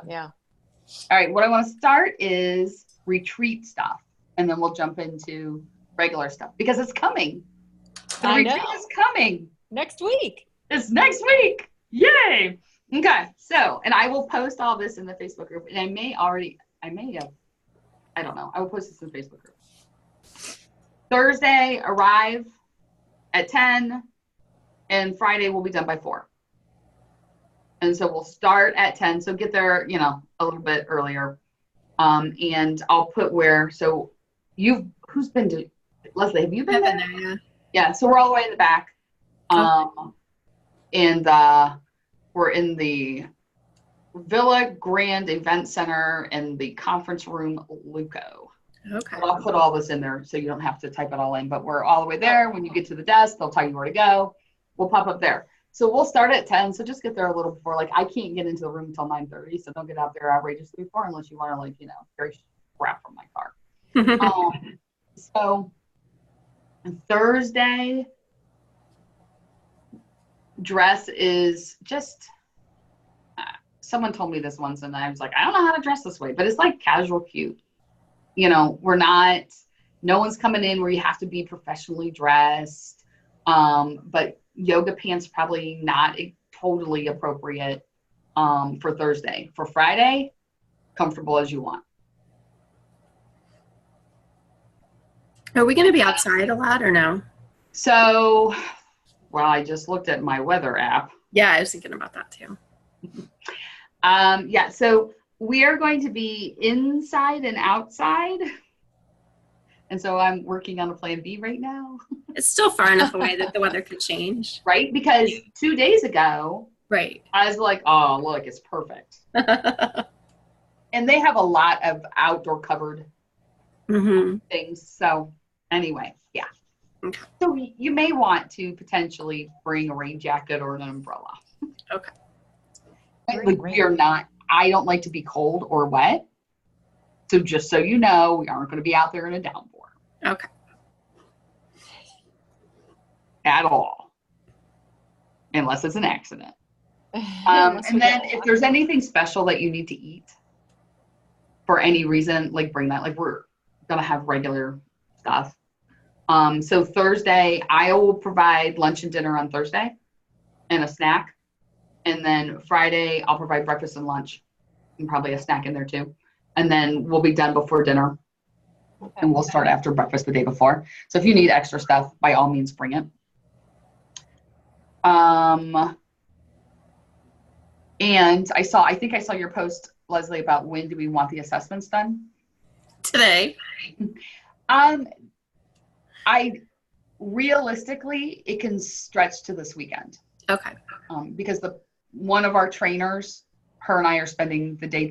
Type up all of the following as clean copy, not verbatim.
Yeah. All right, what I want to start is retreat stuff, and then we'll jump into regular stuff because it's coming. The retreat is coming. Next week. It's next week. Yay. Okay, so, and I will post all this in the Facebook group, and I may have, I don't know. I will post this in the Facebook group. Thursday, arrive at 10, and Friday we'll be done by 4. And so we'll start at 10. So get there, a little bit earlier. And I'll put where, so who's been to, Leslie, have you been there? Yeah. Yeah, so we're all the way in the back. And we're in the Villa Grand Event Center and the conference room, Luco. Okay. I'll put all this in there so you don't have to type it all in, but we're all the way there. When you get to the desk, they'll tell you where to go. We'll pop up there. So we'll start at 10. So just get there a little before. Like, I can't get into the room until 9:30. So don't get out there outrageously before unless you want to, carry crap from my car. So Thursday dress is just, someone told me this once and I was like, I don't know how to dress this way, but it's like casual cute. We're not, no one's coming in where you have to be professionally dressed. But yoga pants probably not totally appropriate for Thursday. For Friday, comfortable as you want. Are we going to be outside a lot or no? So, well, I just looked at my weather app. Yeah, I was thinking about that too. Yeah, so we are going to be inside and outside. And so I'm working on a plan B right now. It's still far enough away that the weather could change. Right? Because 2 days ago, right, I was like, oh, look, it's perfect. And they have a lot of outdoor covered things. So anyway, yeah. Okay. So you may want to potentially bring a rain jacket or an umbrella. Okay. Like, I don't like to be cold or wet. So just so you know, we aren't going to be out there in a downpour. Okay. At all. Unless it's an accident. And then if there's anything special that you need to eat for any reason, like bring that. Like, we're going to have regular stuff. So Thursday, I will provide lunch and dinner on Thursday and a snack. And then Friday, I'll provide breakfast and lunch and probably a snack in there too. And then we'll be done before dinner. Okay. And we'll start after breakfast the day before. So if you need extra stuff, by all means, bring it. And I think I saw your post, Leslie, about when do we want the assessments done? Today. Realistically, it can stretch to this weekend. Okay. Because one of our trainers, her and I are spending the day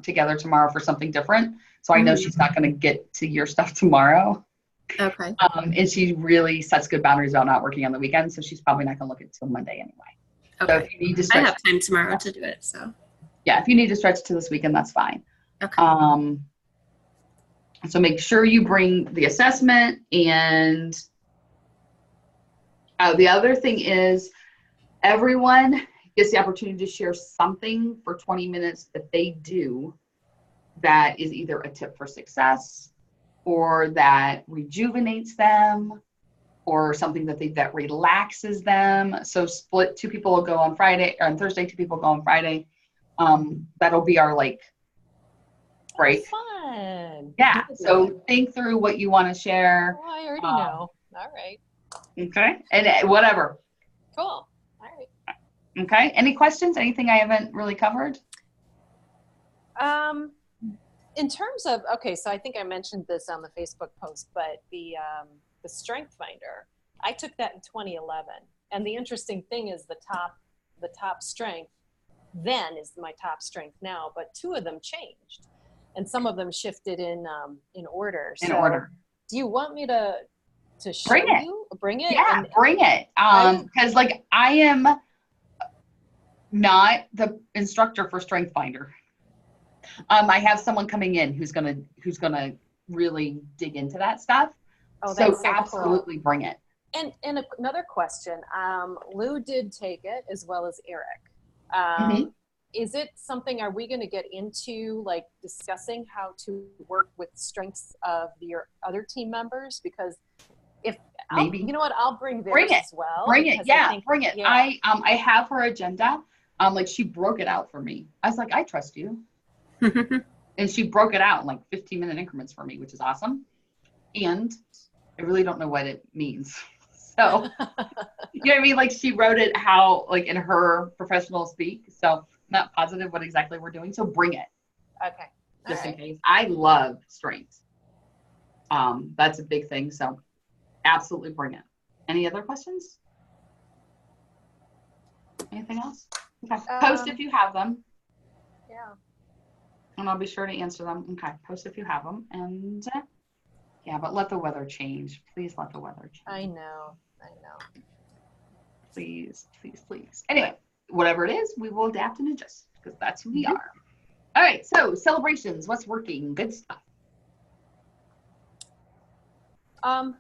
together tomorrow for something different. So I know she's not going to get to your stuff tomorrow. Okay. And she really sets good boundaries about not working on the weekend. So she's probably not going to look at it till Monday anyway. Okay. So if you need to stretch, I have time tomorrow to do it. So yeah, if you need to stretch to this weekend, that's fine. Okay. So make sure you bring the assessment. And the other thing is everyone gets the opportunity to share something for 20 minutes that they do that is either a tip for success or that rejuvenates them or something that relaxes them. So split, 2 people will go on Friday, or on Thursday, 2 people go on Friday. That'll be our break. Fun. Yeah. So think through what you want to share. Oh, I already know. All right. Okay. And whatever. Cool. All right. Okay. Any questions? Anything I haven't really covered? In terms of, okay, so I think I mentioned this on the Facebook post, but the Strength Finder, I took that in 2011. And the interesting thing is the top strength then is my top strength now, but 2 of them changed. And some of them shifted in order. In order. Do you want me to show Bring it. you? Bring it? Yeah, bring it. Because I am not the instructor for Strength Finder. I have someone coming in who's gonna really dig into that stuff. Oh, so that's so absolutely cool. Bring it. And another question, Lou did take it as well as Eric. is it something, are we going to get into like discussing how to work with strengths of your other team members? Because if Maybe. you know what, I'll bring theirs Bring it. as well. Bring it. because Yeah, I think, bring it. yeah. I have her agenda. Like she broke it out for me. I was like, I trust you. And she broke it out in like 15-minute increments for me, which is awesome. And I really don't know what it means. So, you know what I mean? Like she wrote it how, like in her professional speak. So I'm not positive what exactly we're doing. So bring it. Okay. Just in case. I love strengths. That's a big thing. So absolutely bring it. Any other questions? Anything else? Okay. Post if you have them. Yeah. And I'll be sure to answer them. Okay. Post if you have them. And yeah, but let the weather change. Please let the weather change. I know. Please, please, please. Anyway, whatever it is, we will adapt and adjust because that's who we are. All right. So celebrations. What's working? Good stuff. I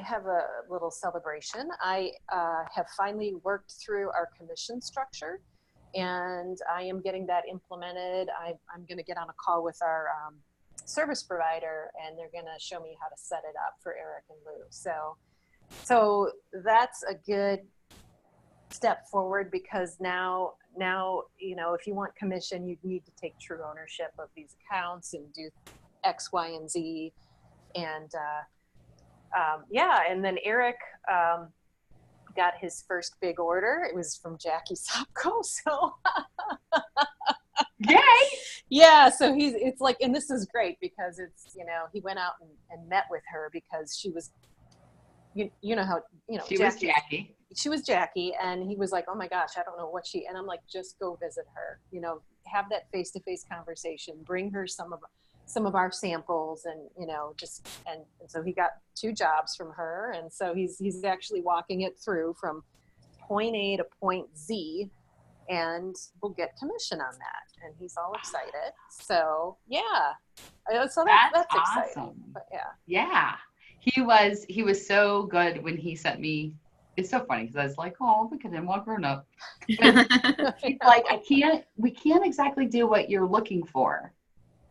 have a little celebration. I have finally worked through our commission structure, and I am getting that implemented. I'm going to get on a call with our service provider, and they're going to show me how to set it up for Eric and Lou. So that's a good step forward, because now, you know, if you want commission, you need to take true ownership of these accounts and do X, Y, and Z. And yeah, and then Eric got his first big order. It was from Jackie Sopko. So Yay! yeah, so it's like, and this is great because it's, you know, he went out and met with her because she was, you know how, you know, She was Jackie. She was Jackie, and he was like, oh my gosh, I don't know what and I'm like, just go visit her, you know, have that face-to-face conversation, bring her some of our samples, and, you know, just, and so he got 2 jobs from her. And so he's actually walking it through from point A to point Z, and we'll get commission on that. And he's all excited. So yeah, so that's exciting. Awesome. But yeah. Yeah. He was so good when he sent me. It's so funny because I was like, oh, look at him, all grown up. He's like, we can't exactly do what you're looking for,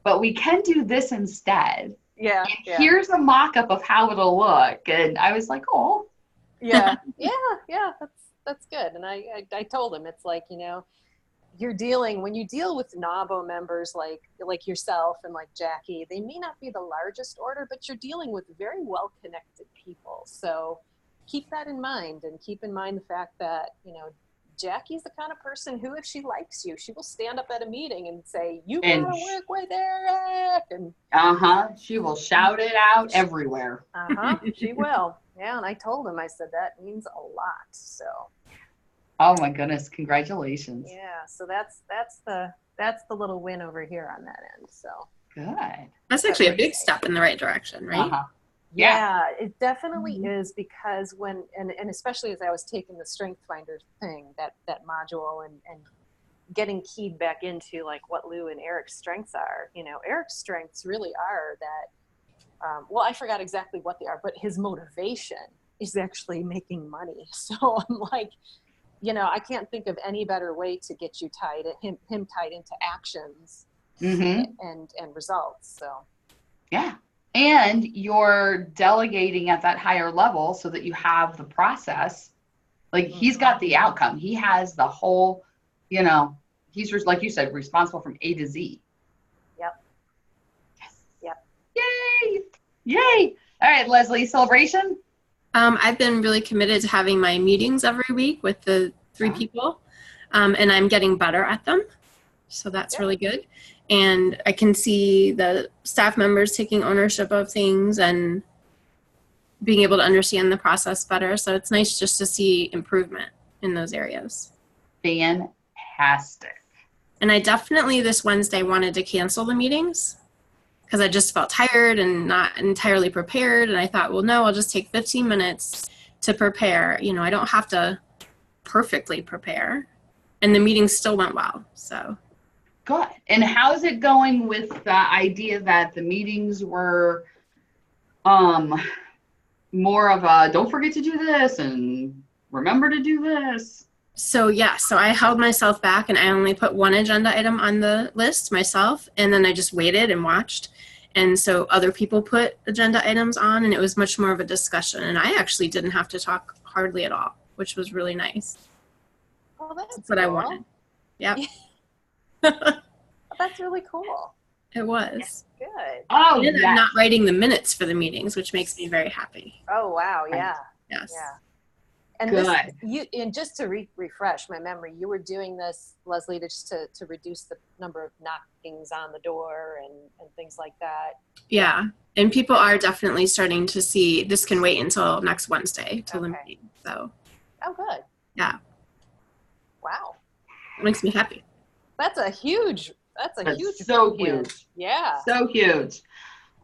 but we can do this instead. Yeah. And here's a mock-up of how it'll look. And I was like, oh. Yeah. That's good. And I told him, it's like, you know, when you deal with NABO members like yourself and like Jackie, they may not be the largest order, but you're dealing with very well-connected people. So keep that in mind, and keep in mind the fact that, you know, Jackie's the kind of person who, if she likes you, she will stand up at a meeting and say, you gotta work with Eric. And she will shout it out everywhere. She will. Yeah. And I told him, I said, that means a lot. So oh my goodness, congratulations. yeah, so that's the little win over here on that end. So good. That's actually a big step in the right direction, right? Yeah, it definitely is, because when and especially as I was taking the Strength Finder thing, that module, and getting keyed back into like what Lou and Eric's strengths are. You know, Eric's strengths really are that well, I forgot exactly what they are, but his motivation is actually making money. So I'm like, you know, I can't think of any better way to get you him tied into actions and results. So yeah. And you're delegating at that higher level so that you have the process. Like he's got the outcome. He has the whole, you know, he's just, like you said, responsible from A to Z. Yep. Yes. Yep. Yay. Yay. All right, Leslie, celebration. I've been really committed to having my meetings every week with the 3 people, and I'm getting better at them. So that's really good. And I can see the staff members taking ownership of things and being able to understand the process better. So it's nice just to see improvement in those areas. Fantastic. And I definitely this Wednesday wanted to cancel the meetings because I just felt tired and not entirely prepared. And I thought, well, no, I'll just take 15 minutes to prepare. You know, I don't have to perfectly prepare. And the meeting still went well. So good. And how's it going with the idea that the meetings were more of a don't forget to do this and remember to do this? So yeah, so I held myself back and I only put one agenda item on the list myself, and then I just waited and watched. And so other people put agenda items on, and it was much more of a discussion. And I actually didn't have to talk hardly at all, which was really nice. Oh, that's What cool. I wanted. Yep. That's really cool. It was. Good. Oh, And yeah. I'm not writing the minutes for the meetings, which makes me very happy. Oh, wow. Yeah. Yes. Yeah. And Good. and just to refresh my memory, you were doing this, Leslie, to reduce the number of knockings on the door and things like that. Yeah. And people are definitely starting to see this can wait until next Wednesday till the meeting. So. Oh, good. Yeah. Wow. It makes me happy. That's huge. So huge. Yeah. So huge.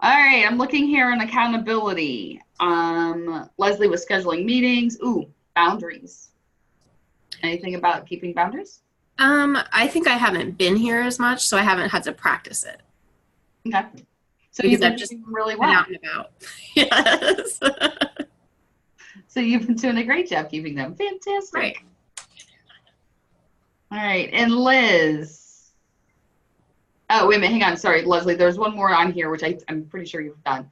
All right, I'm looking here on accountability. Leslie was scheduling meetings. Ooh, boundaries. Anything about keeping boundaries? I think I haven't been here as much, so I haven't had to practice it. Okay. So Because you've been I've just doing really been well. out and about. Yes. So you've been doing a great job keeping them. Fantastic. Right. All right, and Liz. Oh, wait a minute, hang on. Sorry, Leslie. There's one more on here, which I'm pretty sure you've done.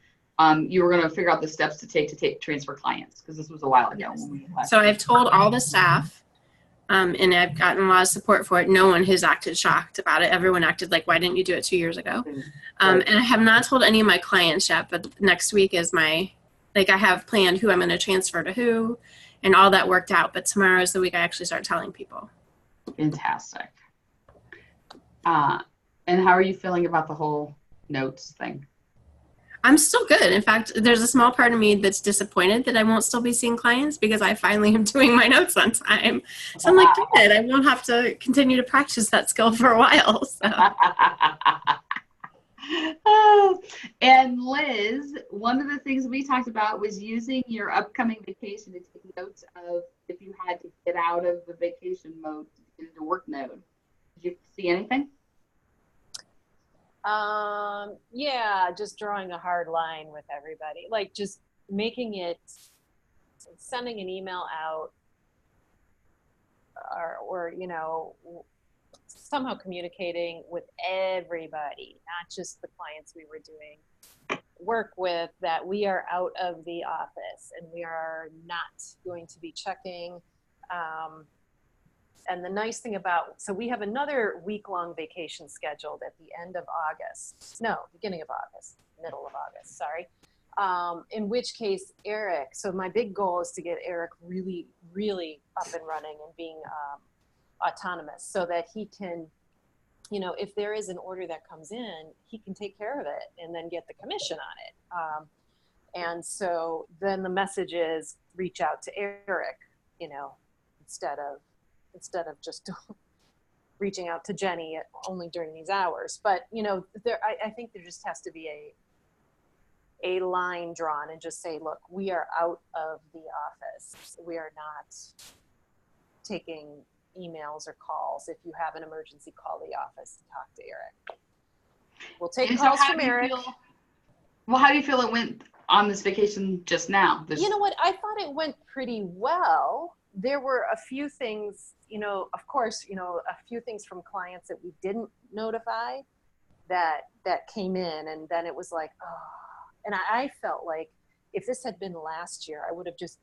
You were going to figure out the steps to take transfer clients, because this was a while ago. Yes. When we last So I've told all the staff, and I've gotten a lot of support for it. No one has acted shocked about it. Everyone acted like, why didn't you do it 2 years ago? Right. And I have not told any of my clients yet, but next week is I have planned who I'm going to transfer to who, and all that worked out. But tomorrow is the week I actually start telling people. Fantastic. And how are you feeling about the whole notes thing? I'm still good. In fact, there's a small part of me that's disappointed that I won't still be seeing clients because I finally am doing my notes on time. So I'm like, good, I won't have to continue to practice that skill for a while. So. And Liz, one of the things we talked about was using your upcoming vacation to take notes of if you had to get out of the vacation mode to get into work mode. Did you see anything? Yeah, just drawing a hard line with everybody, like just sending an email out, or somehow communicating with everybody, not just the clients we were doing work with, that we are out of the office and we are not going to be checking. And the nice thing so we have another week-long vacation scheduled at the end of August. No, beginning of August, middle of August, sorry. In which case, Eric, so my big goal is to get Eric really, really up and running and being autonomous, so that he can, if there is an order that comes in, he can take care of it and then get the commission on it. And so then the message is reach out to Eric, instead of just reaching out to Jenny only during these hours. But, I think there just has to be a line drawn and just say, look, we are out of the office. We are not taking emails or calls. If you have an emergency, call the office and talk to Eric. We'll take calls from Eric. Well, how do you feel it went on this vacation just now? You know what? I thought it went pretty well. There were a few things, of course, a few things from clients that we didn't notify that came in, and then it was like, oh, and I felt like if this had been last year, I would have just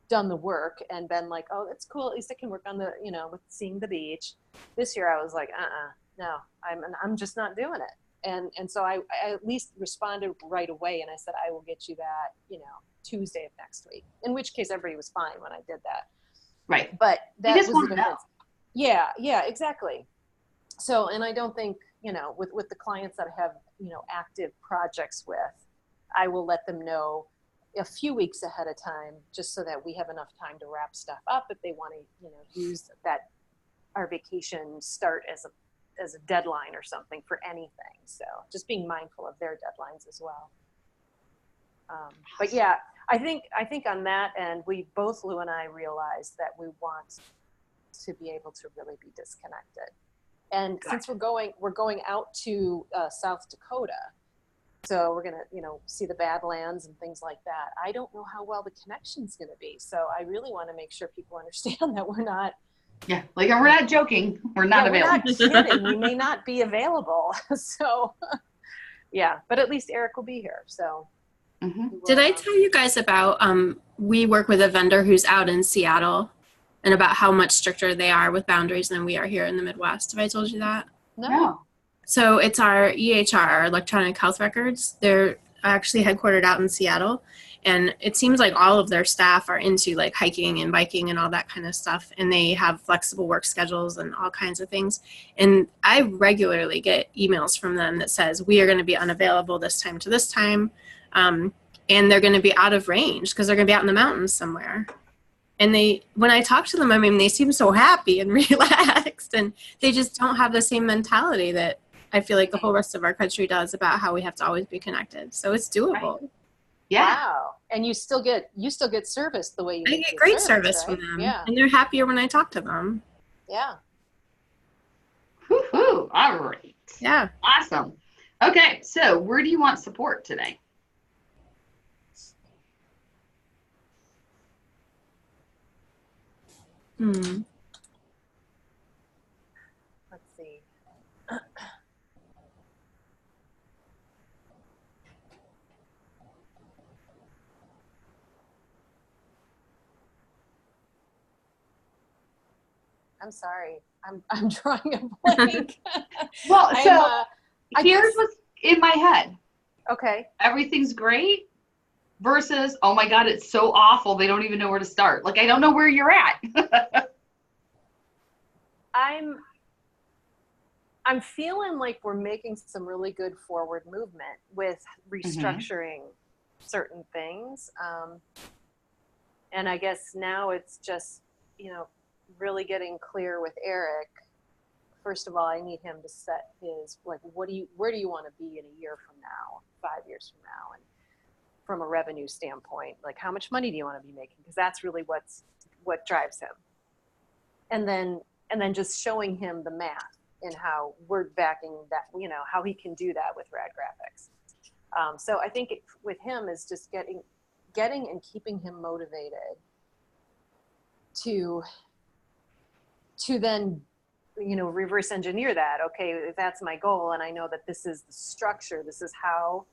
done the work and been like, oh, that's cool. At least I can work on the, with seeing the beach. This year I was like, no, I'm just not doing it. And so I at least responded right away, and I said, I will get you that, Tuesday of next week, in which case everybody was fine when I did that. Right. But that was the difference. Know. Yeah, exactly. So, and I don't think, with the clients that I have, active projects with, I will let them know a few weeks ahead of time, just so that we have enough time to wrap stuff up if they want to, use our vacation start as a deadline or something for anything. So just being mindful of their deadlines as well. But yeah, I think on that end, Lou and I realized that we want to be able to really be disconnected. And since we're going out to South Dakota, So we're going to, see the Badlands and things like that. I don't know how well the connection's going to be. So I really want to make sure people understand that we're not. Yeah, like we're not joking. We're not available. We're not kidding. We may not be available. So, yeah, but at least Eric will be here. So. Did I tell you guys about, we work with a vendor who's out in Seattle and about how much stricter they are with boundaries than we are here in the Midwest? Have I told you that? No. So it's our EHR, our electronic health records. They're actually headquartered out in Seattle. And it seems like all of their staff are into like hiking and biking and all that kind of stuff. And they have flexible work schedules and all kinds of things. And I regularly get emails from them that says, we are going to be unavailable this time to this time. And they're going to be out of range because they're going to be out in the mountains somewhere. And when I talk to them, I mean, they seem so happy and relaxed, and they just don't have the same mentality that I feel like the whole rest of our country does about how we have to always be connected. So it's doable. Right. Yeah. Wow. And you still get service the way you I get great service right? from them. Yeah. And they're happier when I talk to them. Yeah. Woohoo. All right. Yeah. Awesome. Okay. So where do you want support today? Let's see. I'm sorry. I'm drawing a blank. Well, so here's what's in my head. Okay. Everything's great versus, oh my God, it's so awful. They don't even know where to start. Like, I don't know where you're at. I'm feeling like we're making some really good forward movement with restructuring certain things. And I guess now it's just, really getting clear with Eric. First of all, I need him to set his, like, where do you want to be in a year from now, 5 years from now? And from a revenue standpoint, like, how much money do you want to be making? Because that's really what drives him. And then just showing him the math and how we're backing that, how he can do that with Rad Graphics. So I think with him is just getting and keeping him motivated to then, reverse engineer that. Okay, if that's my goal, and I know that this is the structure, this is how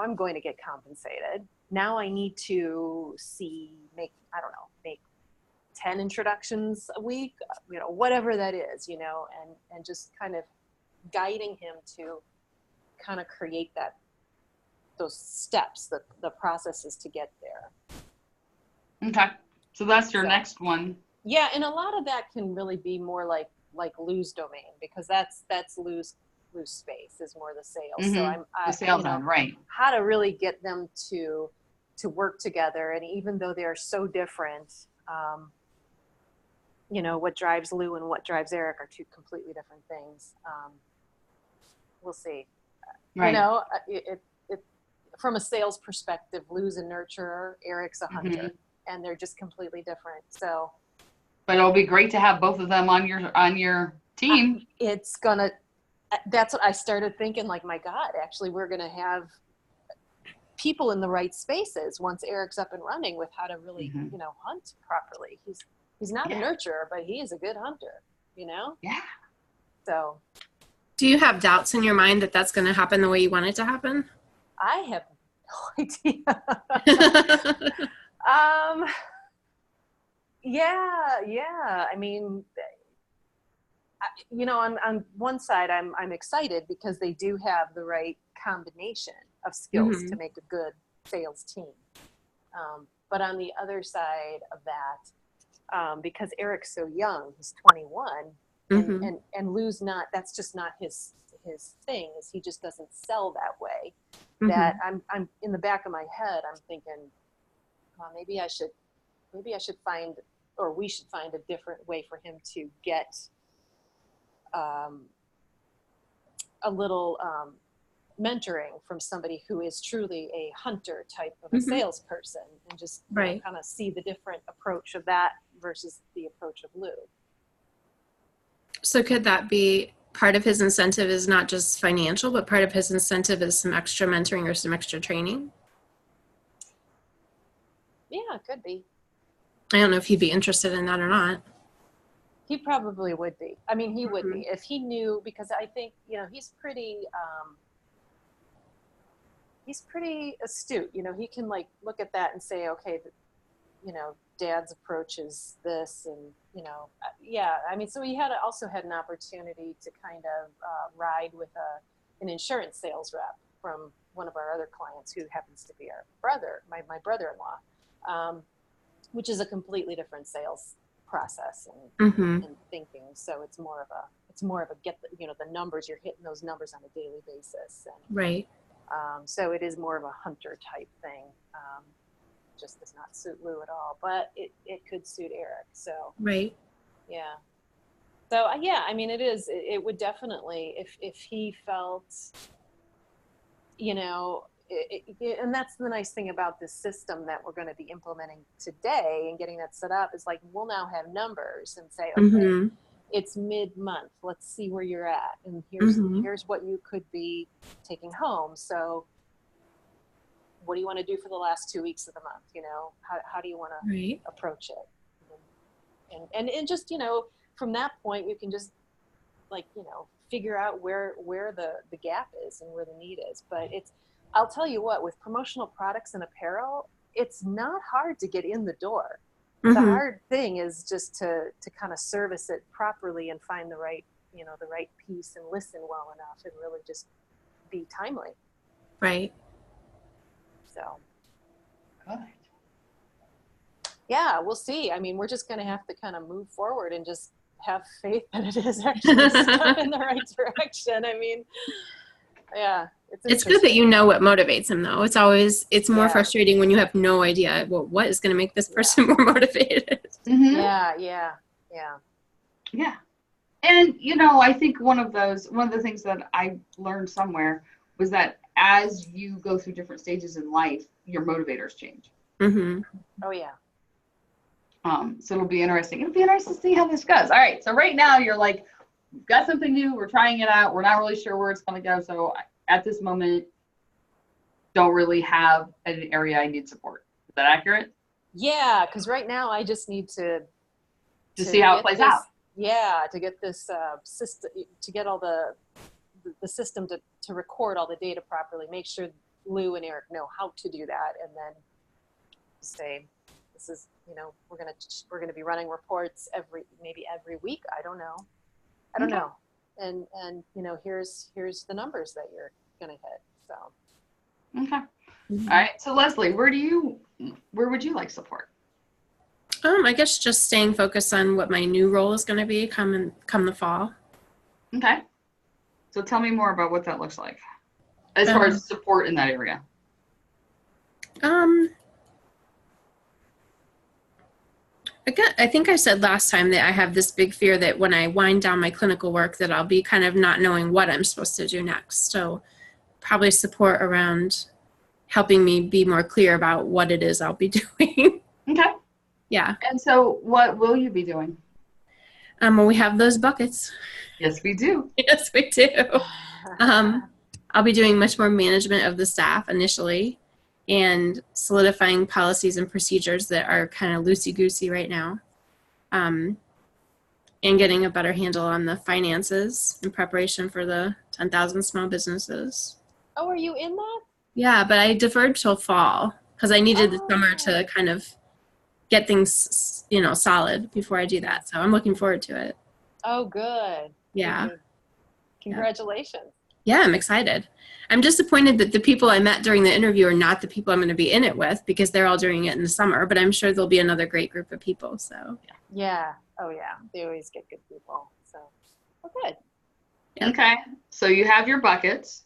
I'm going to get compensated. Now I need to make 10 introductions a week, whatever that is, and just kind of guiding him to kind of create those steps, the processes to get there. Okay. So that's your next one. Yeah. And a lot of that can really be more like Lou's domain, because that's Lou's space is more the sales. So the sales end, right. How to really get them to work together. And even though they're so different, what drives Lou and what drives Eric are two completely different things. We'll see. Right. It from a sales perspective, Lou's a nurturer, Eric's a hunter, and they're just completely different. So, but it'll be great to have both of them on your team. That's what I started thinking. Like, my God, actually, we're gonna have people in the right spaces once Eric's up and running with how to really, hunt properly. He's not a nurturer, but he is a good hunter. Yeah. So. Do you have doubts in your mind that that's going to happen the way you want it to happen? I have no idea. Yeah. I mean, on one side, I'm excited because they do have the right combination of skills to make a good sales team. But on the other side of that, because Eric's so young, he's 21, and Lou's not. That's just not his thing. Is he just doesn't sell that way? That I'm in the back of my head. I'm thinking, maybe I should find, or we should find a different way for him to get a little mentoring from somebody who is truly a hunter type of a salesperson, and just kind of see the different approach of that versus the approach of Lou. So could that be part of his incentive is not just financial, but part of his incentive is some extra mentoring or some extra training? Yeah, it could be. I don't know if he'd be interested in that or not. He probably would be. I mean, he would be if he knew, because I think, he's pretty astute. He can like look at that and say, okay, dad's approach is this, and yeah. I mean, so he also had an opportunity to kind of ride with an insurance sales rep from one of our other clients, who happens to be our brother, my brother-in-law, which is a completely different sales process and thinking. So it's more of a get the numbers. You're hitting those numbers on a daily basis, and Right. So it is more of a hunter type thing. Just does not suit Lou at all, but it could suit Eric. So right. Yeah. So yeah, I mean, it would definitely, if he felt, and that's the nice thing about this system that we're going to be implementing today and getting that set up, is like, we'll now have numbers and say, okay, it's mid-month, let's see where you're at, and here's what you could be taking home. So what do you want to do for the last 2 weeks of the month? How do you want to approach it? And just, from that point, you can just figure out where the gap is and where the need is. But I'll tell you what, with promotional products and apparel, it's not hard to get in the door. The hard thing is just to kind of service it properly and find the right piece and listen well enough and really just be timely. Right. So. Good. Yeah, we'll see. I mean, we're just going to have to kind of move forward and just have faith that it is actually stuck in the right direction. I mean, yeah. It's good that you know what motivates him, though. It's more frustrating when you have no idea, well, what is going to make this person more motivated. Yeah. And, I think one of the things that I learned somewhere was that as you go through different stages in life, your motivators change. Oh, yeah. So it'll be interesting. It'll be interesting to see how this goes. All right. So right now you're like, we've got something new. We're trying it out. We're not really sure where it's going to go. So at this moment, don't really have an area I need support. Is that accurate? Yeah. Because right now I just need to see how it plays out. Yeah. To get this system, to get all the system to record all the data properly, make sure Lou and Eric know how to do that, and then say, this is, we're going to be running reports every week. I don't know. And here's the numbers that you're going to hit. So. Okay. All right. So Leslie, where would you like support? I guess just staying focused on what my new role is going to be come the fall. Okay. So tell me more about what that looks like as far as support in that area. I think I said last time that I have this big fear that when I wind down my clinical work that I'll be kind of not knowing what I'm supposed to do next. So probably support around helping me be more clear about what it is I'll be doing. Okay. Yeah. And so what will you be doing? Well, we have those buckets. Yes, we do. Yes, we do. I'll be doing much more management of the staff initially, and solidifying policies and procedures that are kind of loosey-goosey right now, and getting a better handle on the finances in preparation for the 10,000 small businesses. Oh, are you in that? Yeah, but I deferred till fall because I needed the summer to kind of get things, solid before I do that. So I'm looking forward to it. Oh, good. Yeah. Good. Congratulations. Yeah, I'm excited. I'm disappointed that the people I met during the interview are not the people I'm going to be in it with, because they're all doing it in the summer, but I'm sure there'll be another great group of people. So yeah. Oh yeah. They always get good people. So good. Yeah. Okay. So you have your buckets.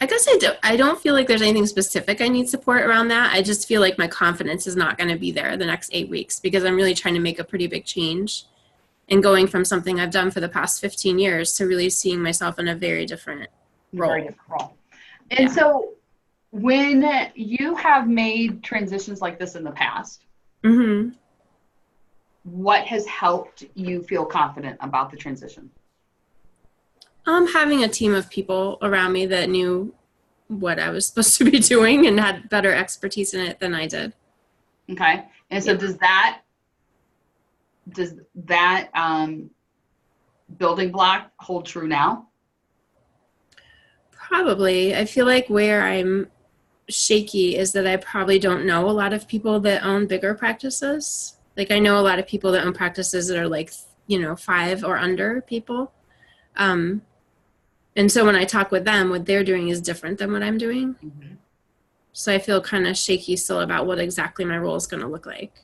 I guess I don't feel like there's anything specific I need support around that. I just feel like my confidence is not going to be there the next 8 weeks, because I'm really trying to make a pretty big change and going from something I've done for the past 15 years to really seeing myself in a very different role. And so when you have made transitions like this in the past, what has helped you feel confident about the transition? Having a team of people around me that knew what I was supposed to be doing and had better expertise in it than I did. Okay. And so does that building block hold true now? Probably. I feel like where I'm shaky is that I probably don't know a lot of people that own bigger practices. Like I know a lot of people that own practices that are like, 5 or under people. And so when I talk with them, what they're doing is different than what I'm doing. Mm-hmm. So I feel kind of shaky still about what exactly my role is going to look like.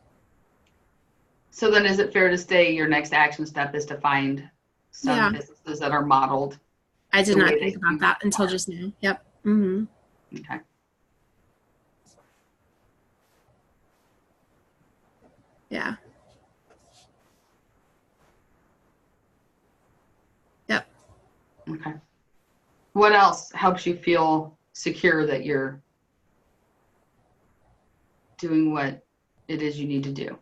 So then is it fair to say your next action step is to find some businesses that are modeled? I did not think about that until just now. Yep. Mm-hmm. Okay. Yeah. Yep. Okay. What else helps you feel secure that you're doing what it is you need to do?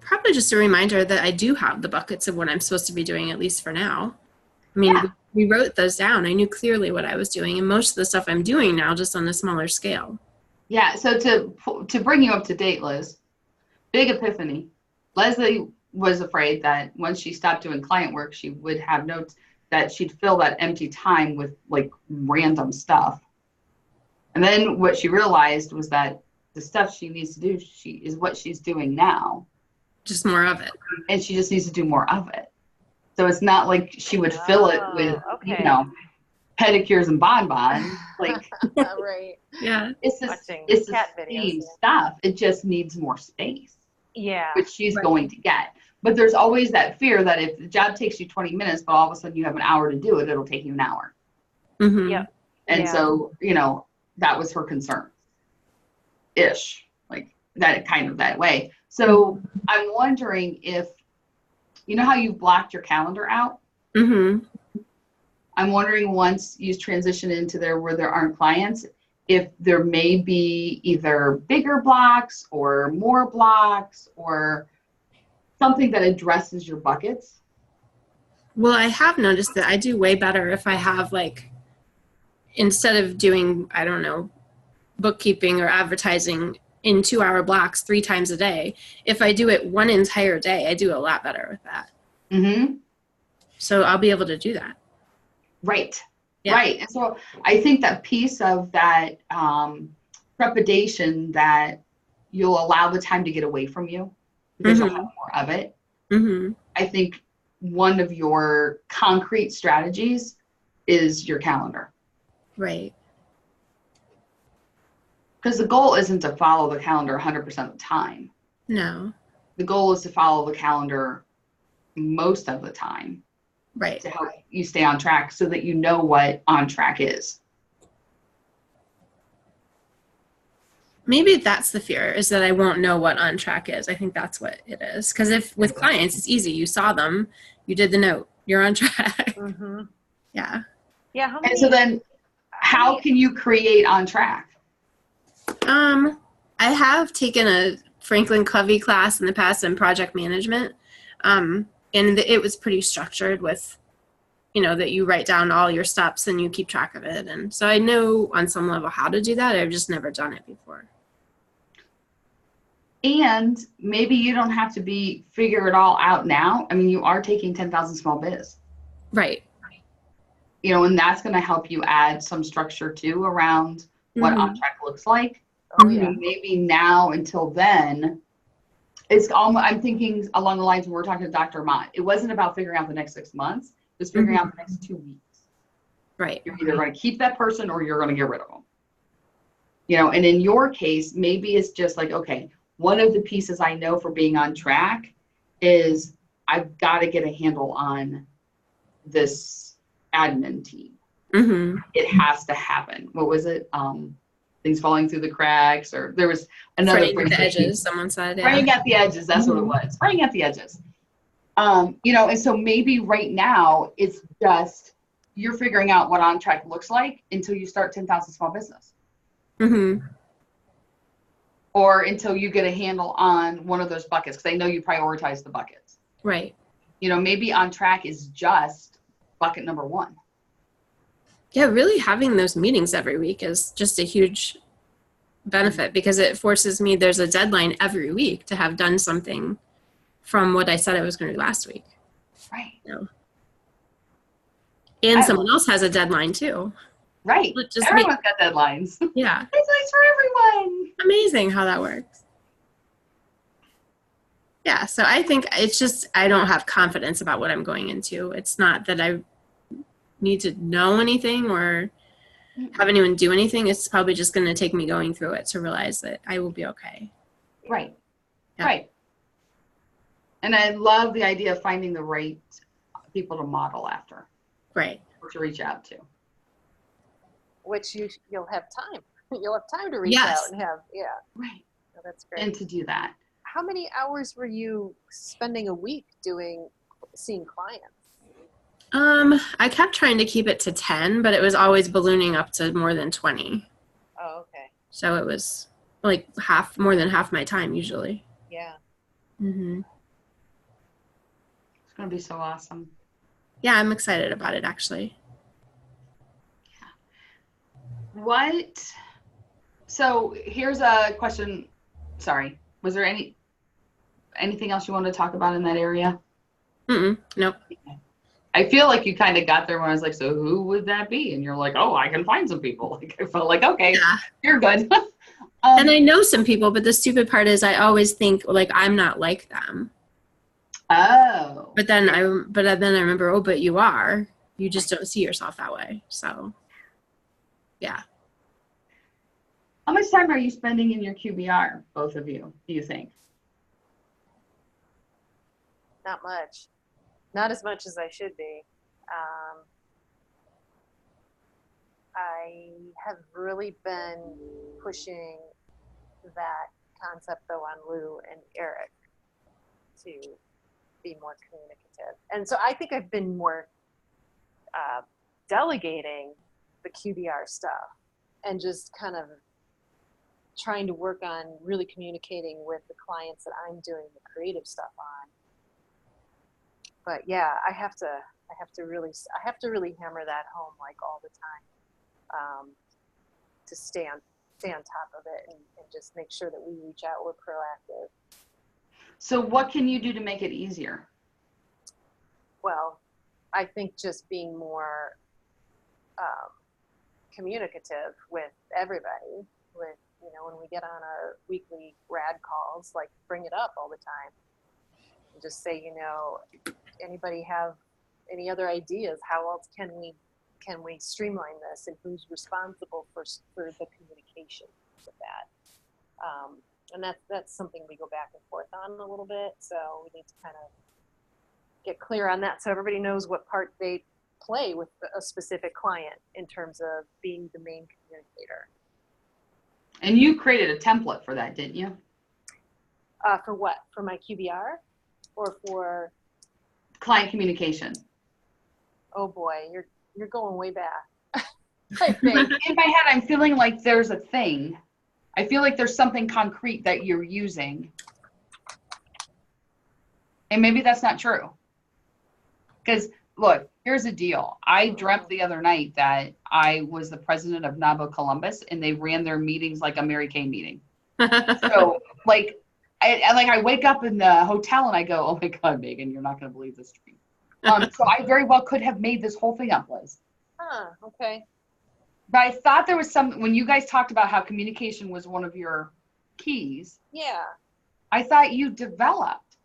Probably just a reminder that I do have the buckets of what I'm supposed to be doing, at least for now. I mean, we wrote those down. I knew clearly what I was doing, and most of the stuff I'm doing now just on a smaller scale. Yeah. So to bring you up to date, Liz, big epiphany. Leslie was afraid that once she stopped doing client work, she would have notes that she'd fill that empty time with like random stuff. And then what she realized was that the stuff she needs to do, is what she's doing now. Just more of it. And she just needs to do more of it. So it's not like she would fill it with, pedicures and bonbons. Like, right. Yeah. It's the same stuff. It just needs more space. Yeah. Which she's going to get. But there's always that fear that if the job takes you 20 minutes, but all of a sudden you have an hour to do it, it'll take you an hour. Mm-hmm. Yep. And so, that was her concern. Ish. Like that kind of that way. So I'm wondering if, how you've blocked your calendar out? Mm-hmm. I'm wondering once you transition into there where there aren't clients, if there may be either bigger blocks or more blocks or something that addresses your buckets. Well, I have noticed that I do way better if I have instead of doing, I don't know, bookkeeping or advertising in 2-hour blocks 3 times a day. If I do it one entire day, I do a lot better with that. Mm-hmm. So I'll be able to do that. Right. Yeah. Right. And so I think that piece of that trepidation that you'll allow the time to get away from you because you'll have more of it. Mm-hmm. I think one of your concrete strategies is your calendar. Right. Because the goal isn't to follow the calendar 100% of the time. No. The goal is to follow the calendar most of the time. Right. To help you stay on track so that you know what on track is. Maybe that's the fear, is that I won't know what on track is. I think that's what it is. Because if with clients, it's easy. You saw them, you did the note, you're on track. Mm-hmm. Yeah. Yeah. And so then how can you create on track? I have taken a Franklin Covey class in the past in project management. And it was pretty structured with, that you write down all your steps and you keep track of it. And so I know on some level how to do that. I've just never done it before. And maybe you don't have to figure it all out now. I mean, you are taking 10,000 small biz. Right. And that's going to help you add some structure too around what on track looks like. Oh, yeah. Maybe now until then, it's almost, I'm thinking along the lines when we're talking to Dr. Mott, it wasn't about figuring out the next 6 months. It was figuring out the next 2 weeks. Right. You're either going to keep that person or you're going to get rid of them. And in your case, maybe it's just like, okay, one of the pieces I know for being on track is I've got to get a handle on this admin team. Mm-hmm. It has to happen. What was it? Things falling through the cracks, or there was another Fraying at the edges, someone said. Yeah. Fraying at the edges, that's what it was. Fraying at the edges. And so maybe right now it's just you're figuring out what on track looks like until you start 10,000 small business. Mm-hmm. or until you get a handle on one of those buckets, because I know you prioritize the buckets. Right. You know, maybe on track is just bucket number 1. Yeah, really having those meetings every week is just a huge benefit because it forces me, there's a deadline every week to have done something from what I said I was going to do last week. Right. You know? And someone else has a deadline too. Right. Everyone's got deadlines. Yeah. Deadlines for everyone. Amazing how that works. Yeah, so I think it's just I don't have confidence about what I'm going into. It's not that I need to know anything or have anyone do anything. It's probably just going to take me going through it to realize that I will be okay. Right. Yeah. Right. And I love the idea of finding the right people to model after. Right. Or to reach out to. Which you'll have time. You'll have time to reach out and have, Right. So that's great. And to do that. How many hours were you spending a week seeing clients? I kept trying to keep it to 10, but it was always ballooning up to more than 20. Oh, okay. So it was like more than half my time usually. Yeah. Mm-hmm. It's going to be so awesome. Yeah, I'm excited about it actually. So here's a question. Sorry. Was there anything else you wanted to talk about in that area? Nope. I feel like you kind of got there when I was like, so who would that be? And you're like, oh, I can find some people. Like I felt like, okay, you're good. And I know some people, but the stupid part is I always think like I'm not like them. Oh. But then I remember, oh, but you are. You just don't see yourself that way. So, yeah. How much time are you spending in your QBR, both of you, do you think? Not much. Not as much as I should be. I have really been pushing that concept though on Lou and Eric to be more communicative. And so I think I've been more delegating the QBR stuff and just kind of trying to work on really communicating with the clients that I'm doing the creative stuff on. But yeah, I have to really hammer that home like all the time, to stay on top of it and just make sure that we reach out, we're proactive. So what can you do to make it easier? Well, I think just being more communicative with everybody, with, when we get on our weekly rad calls, like bring it up all the time and just say, anybody have any other ideas? How else can we streamline this, and who's responsible for the communication with that? And that's something we go back and forth on a little bit. So we need to kind of get clear on that so everybody knows what part they play with a specific client in terms of being the main communicator. And you created a template for that, didn't you? For what? For my QBR or for client communication? Oh boy, you're going way back. I think. In my head, I'm feeling like there's a thing. I feel like there's something concrete that you're using. And maybe that's not true. Because look, here's the deal. I dreamt the other night that I was the president of NABO Columbus and they ran their meetings like a Mary Kay meeting. So like, I wake up in the hotel and I go, oh my God, Megan, you're not going to believe this dream. So I very well could have made this whole thing up, Liz. Okay. But I thought there was some, when you guys talked about how communication was one of your keys. Yeah. I thought you developed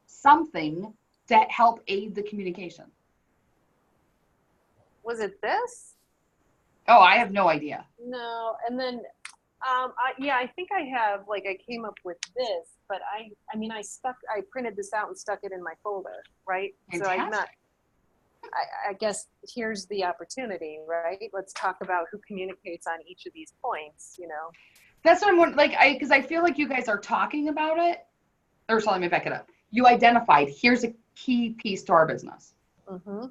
something to help aid the communication. Was it this? Oh, I have no idea. No. And then, I think I have, like, I came up with this, but I printed this out and stuck it in my folder, right? Fantastic. So I'm not, I guess here's the opportunity, right? Let's talk about who communicates on each of these points, That's what I'm wondering, because I feel like you guys are talking about it. Or so let me back it up. You identified, here's a key piece to our business. Mm-hmm.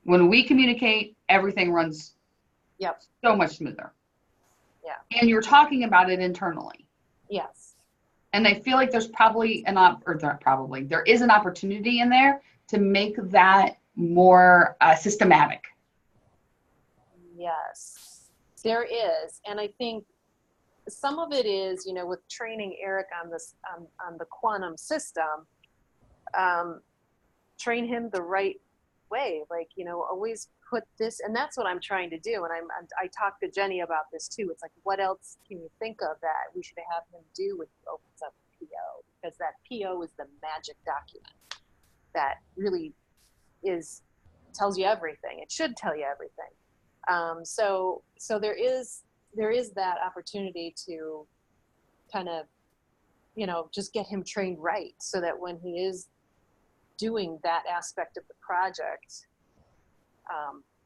When we communicate, everything runs so much smoother. Yeah. And you're talking about it internally. Yes. And I feel like there's probably there is an opportunity in there to make that more systematic. Yes, there is. And I think some of it is, you know, with training Eric on this, on the quantum system, train him the right way. Like, you know, always put this, and that's what I'm trying to do. And I talked to Jenny about this too. It's like, what else can you think of that we should have him do when he opens up a PO? Because that PO is the magic document that really tells you everything. It should tell you everything. So there is that opportunity to kind of, you know, just get him trained right, so that when he is doing that aspect of the project,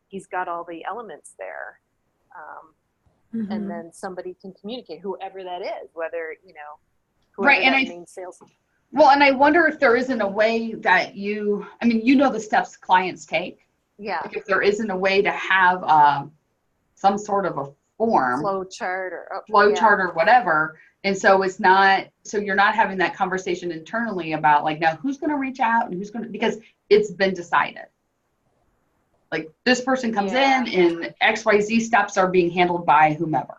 he's got all the elements there. And then somebody can communicate, whoever that is, whether, you know, whoever right. And that main sales. Well, and I wonder if there isn't a way that I mean, you know, the steps clients take. Yeah. Like if there isn't a way to have some sort of a form, flow chart or whatever. And so it's not, so you're not having that conversation internally about like, now who's going to reach out and who's going to, because it's been decided. Like this person comes in and XYZ steps are being handled by whomever.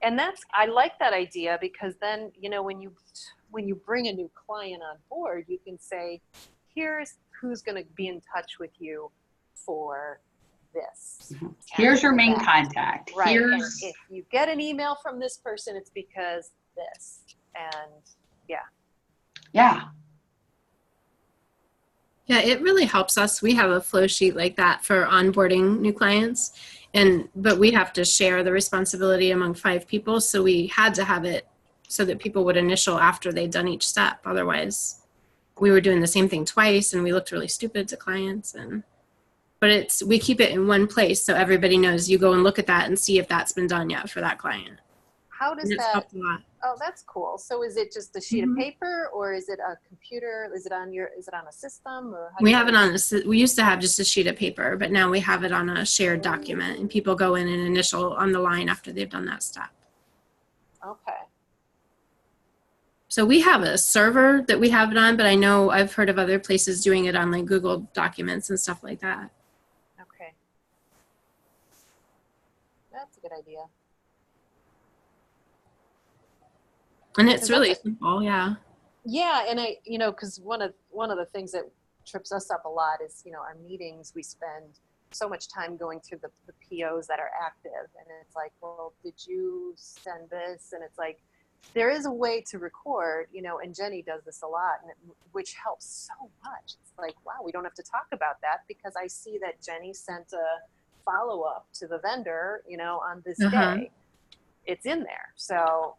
And I like that idea, because then, you know, when you bring a new client on board, you can say, here's who's going to be in touch with you for this. Here's your main contact. Right. And if you get an email from this person, it's because this. And yeah, it really helps us. We have a flow sheet like that for onboarding new clients, but we have to share the responsibility among 5 people. So we had to have it so that people would initial after they'd done each step. Otherwise, we were doing the same thing twice and we looked really stupid to clients. But we keep it in one place so everybody knows. You go and look at that and see if that's been done yet for that client. How does that? Oh, that's cool. So is it just a sheet of paper, or is it a computer? Is it on a system, or we have it on we used to have just a sheet of paper, but now we have it on a shared document, and people go in and initial on the line after they've done that step. Okay. So we have a server that we have it on, but I know I've heard of other places doing it on like Google Documents and stuff like that. Okay. That's a good idea. And it's really simple, yeah. Yeah, and because one of the things that trips us up a lot is, you know, our meetings, we spend so much time going through the POs that are active, and it's like, well, did you send this? And it's like, there is a way to record, you know, and Jenny does this a lot, which helps so much. It's like, wow, we don't have to talk about that because I see that Jenny sent a follow-up to the vendor, you know, on this day. It's in there. So,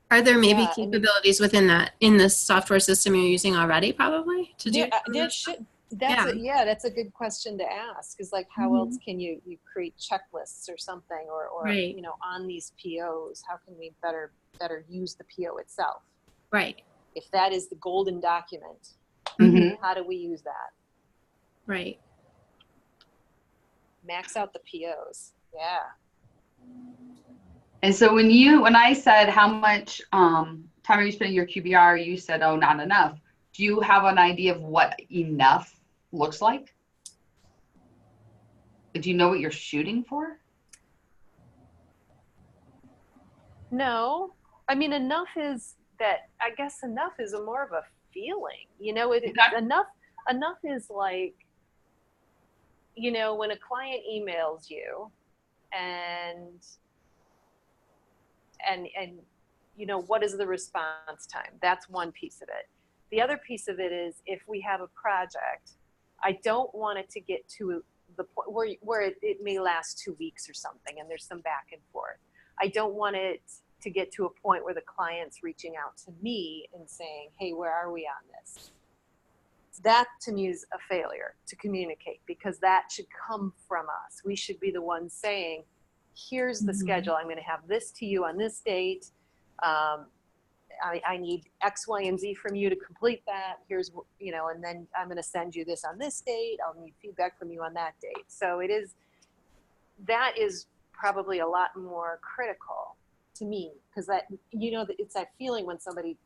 are there maybe capabilities within that, in the software system you're using already, probably, to do? That's a good question to ask, is like, how else can you create checklists or something, or you know, on these POs, how can we better use the PO itself? Right. If that is the golden document, how do we use that? Right. Max out the POs. Yeah. And so when I said how much time are you spending your QBR, you said, oh, not enough. Do you have an idea of what enough looks like? Do you know what you're shooting for? No. I mean, enough is more of a feeling, you know, enough is like, you know, when a client emails you and you know, what is the response time? That's one piece of it. The other piece of it is, if we have a project, I don't want it to get to the point where it may last 2 weeks or something, and there's some back and forth. I don't want it to get to a point where the client's reaching out to me and saying, hey, where are we on this? That to me is a failure to communicate, because that should come from us. We should be the ones saying, here's the schedule. I'm going to have this to you on this date. I need X, Y, and Z from you to complete that. Here's, you know, and then I'm going to send you this on this date. I'll need feedback from you on that date. So that is probably a lot more critical to me, because that, you know, it's that feeling when somebody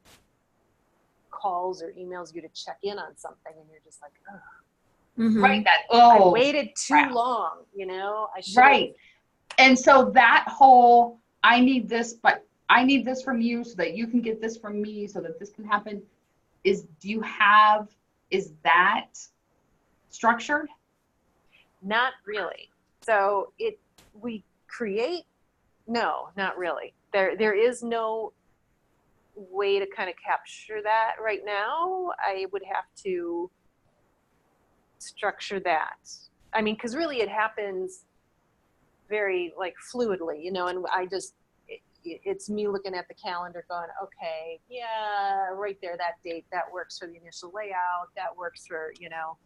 calls or emails you to check in on something and you're just like, oh, Right. That, I waited too long, you know, I should. Right. And so that whole, I need this, but I need this from you so that you can get this from me so that this can happen, is that structured? Not really. So we create, no, not really. There is no way to kind of capture that right now. I would have to structure that. I mean, because really it happens very like fluidly, you know, and I just, it's me looking at the calendar going, okay, yeah, right there, that date, that works for the initial layout, that works for, you know.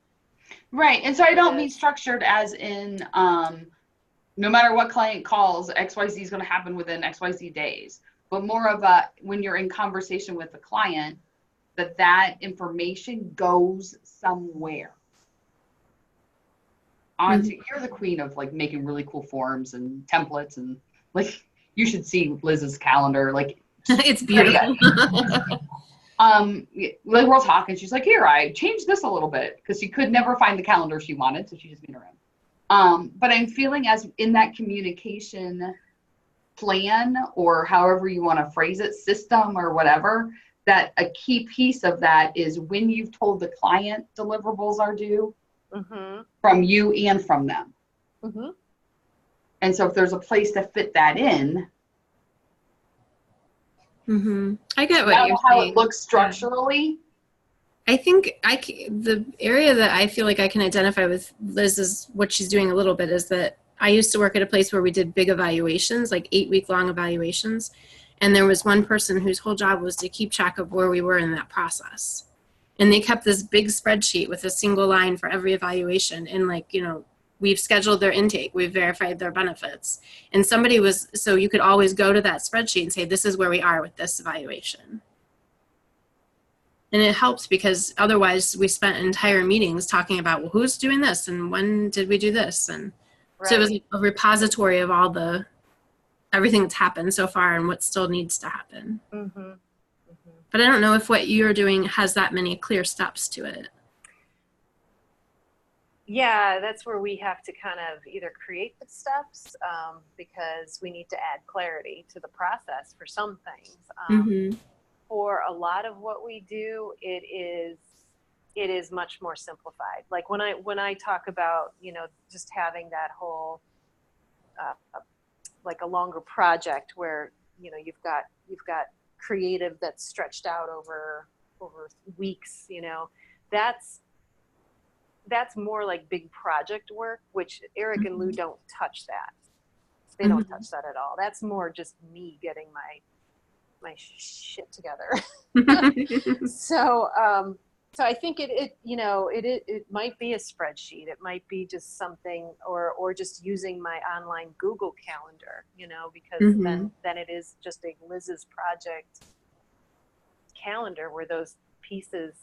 Right. And so I don't mean structured as in, no matter what client calls, XYZ is going to happen within XYZ days, but more of a, when you're in conversation with the client, that information goes somewhere. You're the queen of like making really cool forms and templates, and like you should see Liz's calendar. Like it's beautiful. Like we're talking, she's like, here, I changed this a little bit because she could never find the calendar she wanted, so she just made her own. But I'm feeling as in that communication plan, or however you want to phrase it, system or whatever, that a key piece of that is when you've told the client deliverables are due, from you and from them. And so if there's a place to fit that in, I get what you're how saying. it looks structurally. I think the area that I feel like I can identify with Liz is what she's doing a little bit, is that I used to work at a place where we did big evaluations, like 8-week-long evaluations. And there was one person whose whole job was to keep track of where we were in that process. And they kept this big spreadsheet with a single line for every evaluation. And like, you know, we've scheduled their intake, we've verified their benefits. And so you could always go to that spreadsheet and say, this is where we are with this evaluation. And it helps because otherwise we spent entire meetings talking about, well, who's doing this and when did we do this? And so it was a repository of everything that's happened so far and what still needs to happen. But I don't know if what you're doing has that many clear steps to it. Yeah, that's where we have to kind of either create the steps because we need to add clarity to the process for some things. For a lot of what we do, it is much more simplified. Like when I talk about, you know, just having that whole like a longer project where, you know, you've got creative that's stretched out over weeks, you know, that's more like big project work, which Eric and Lou don't touch that. They don't touch that at all. That's more just me getting my shit together. So I think it you know, it might be a spreadsheet. It might be just something, or just using my online Google Calendar, you know, because then it is just a Liz's project calendar where those pieces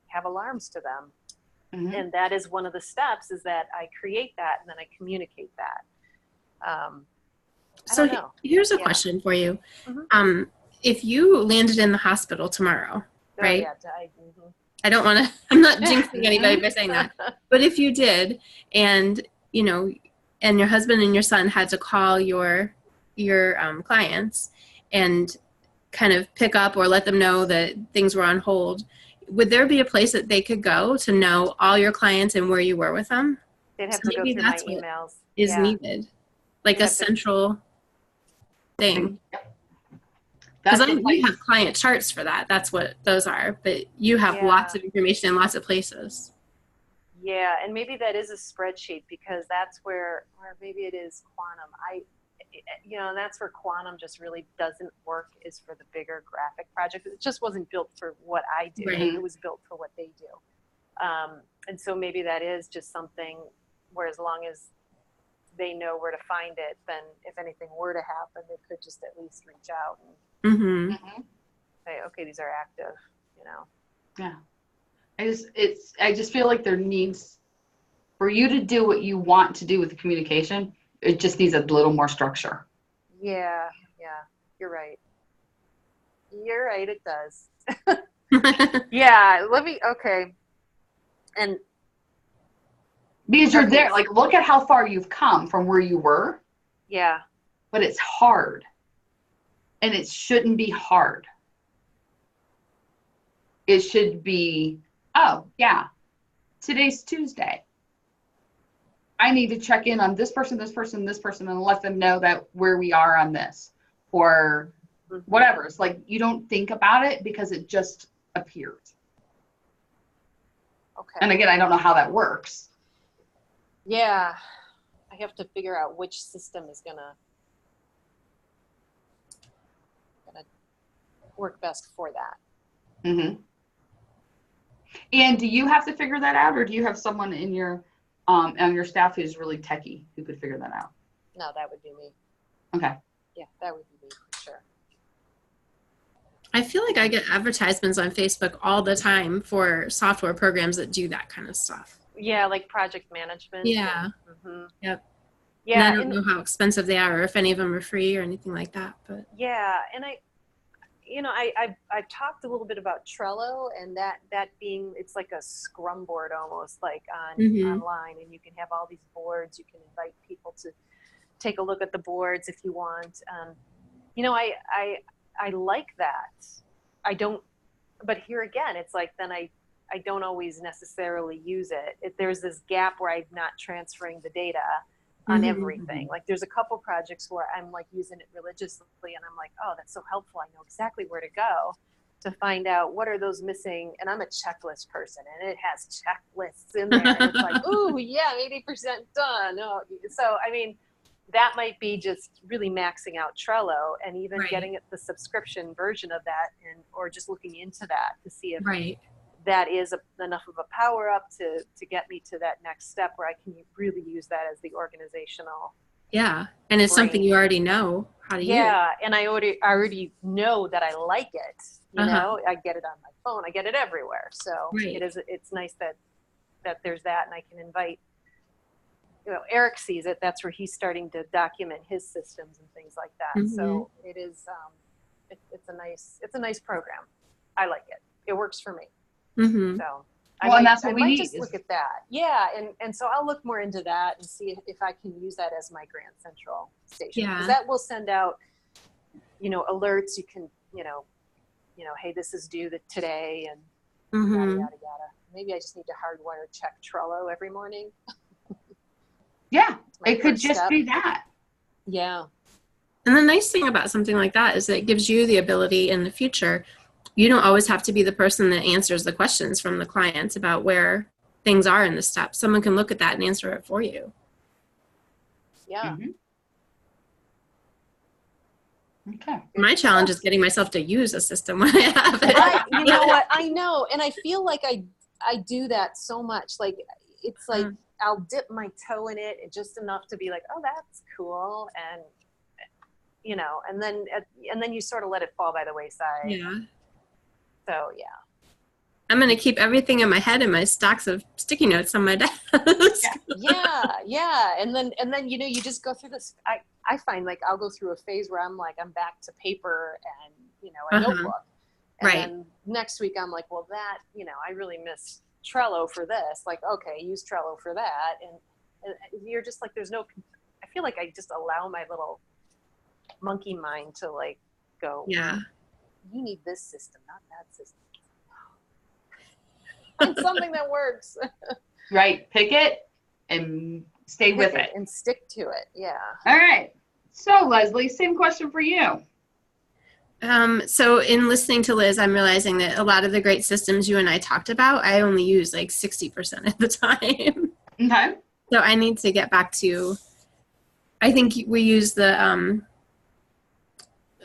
have alarms to them. And that is one of the steps, is that I create that and then I communicate that. So here's a question for you. If you landed in the hospital tomorrow, right? I don't want to, I'm not jinxing anybody by saying that, but if you did, and, you know, and your husband and your son had to call your clients and kind of pick up or let them know that things were on hold, would there be a place that they could go to know all your clients and where you were with them? They'd have to go through my emails. Is needed, like a central thing. Because we have client charts for that. That's what those are. But you have lots of information in lots of places. Yeah, and maybe that is a spreadsheet, because that's where, or maybe it is Quantum. You know, and that's where Quantum just really doesn't work, is for the bigger graphic projects. It just wasn't built for what I do. Right. It was built for what they do. And so maybe that is just something where, as long as they know where to find it, then if anything were to happen, they could just at least reach out and say, okay, these are active, you know? Yeah. I just feel like there needs, for you to do what you want to do with the communication, It just needs a little more structure. Yeah, you're right. You're right, it does. Yeah, okay. And because you're okay, there, like, look at how far you've come from where you were, yeah, but it's hard. And it shouldn't be hard. It should be, oh, yeah, today's Tuesday. I need to check in on this person, this person, this person, and let them know that where we are on this, or whatever. It's like you don't think about it because it just appears. okay. And again, I don't know how that works. Yeah, I have to figure out which system is gonna work best for that. Mm-hmm. And do you have to figure that out, or do you have someone in your on your staff who's really techie who could figure that out? No, that would be me. Okay. Yeah, that would be me for sure. I feel like I get advertisements on Facebook all the time for software programs that do that kind of stuff. Yeah, like project management. Yeah. Yep. Yeah, and I don't know how expensive they are, or if any of them are free or anything like that. But yeah, and I've talked a little bit about Trello, and that being, it's like a Scrum board almost, like online, and you can have all these boards. You can invite people to take a look at the boards if you want. I like that. I don't, but here again, it's like then I don't always necessarily use it. There's this gap where I'm not transferring the data on everything. Like there's a couple projects where I'm like using it religiously, and I'm like, oh, that's so helpful. I know exactly where to go to find out what are those missing. And I'm a checklist person, and it has checklists in there. And it's like, ooh, yeah, 80% done. Oh, so I mean, that might be just really maxing out Trello, and even getting the subscription version of that, and or just looking into that to see if that is enough of a power up to get me to that next step where I can really use that as the organizational. Yeah, and it's something you already know how to use. Yeah, and I already know that I like it. You know, I get it on my phone. I get it everywhere. So it's nice that there's that, and I can invite. You know, Eric sees it. That's where he's starting to document his systems and things like that. So it is. It's a nice program. I like it. It works for me. So and that's what I we might need. just look at that. Yeah, and so I'll look more into that and see if I can use that as my Grand Central station. Because that will send out, alerts. You can, hey, this is due today, and yada yada yada. Maybe I just need to hardwire check Trello every morning. Yeah, it could just be that. Yeah. And the nice thing about something like that is that it gives you the ability in the future. You don't always have to be the person that answers the questions from the clients about where things are in the steps. Someone can look at that and answer it for you. Yeah. Okay. My challenge is getting myself to use a system when I have it. You know what? I know. And I feel like I do that so much. Like, it's like I'll dip my toe in it just enough to be like, oh, that's cool. And, and then you sort of let it fall by the wayside. Yeah. So, yeah. I'm going to keep everything in my head and my stacks of sticky notes on my desk. Yeah. And then, you just go through this. I find like I'll go through a phase where I'm like, I'm back to paper and, a notebook. And then next week I'm like, well, that, I really miss Trello for this. Like, okay, use Trello for that. And you're just like, I feel like I just allow my little monkey mind to like go, you need this system, not that system. Find something that works. Right. Pick it and stay with it. And stick to it. Yeah. All right. So Leslie, same question for you. So in listening to Liz, I'm realizing that a lot of the great systems you and I talked about, I only use like 60% of the time. Okay. So I need to get back to, I think we use the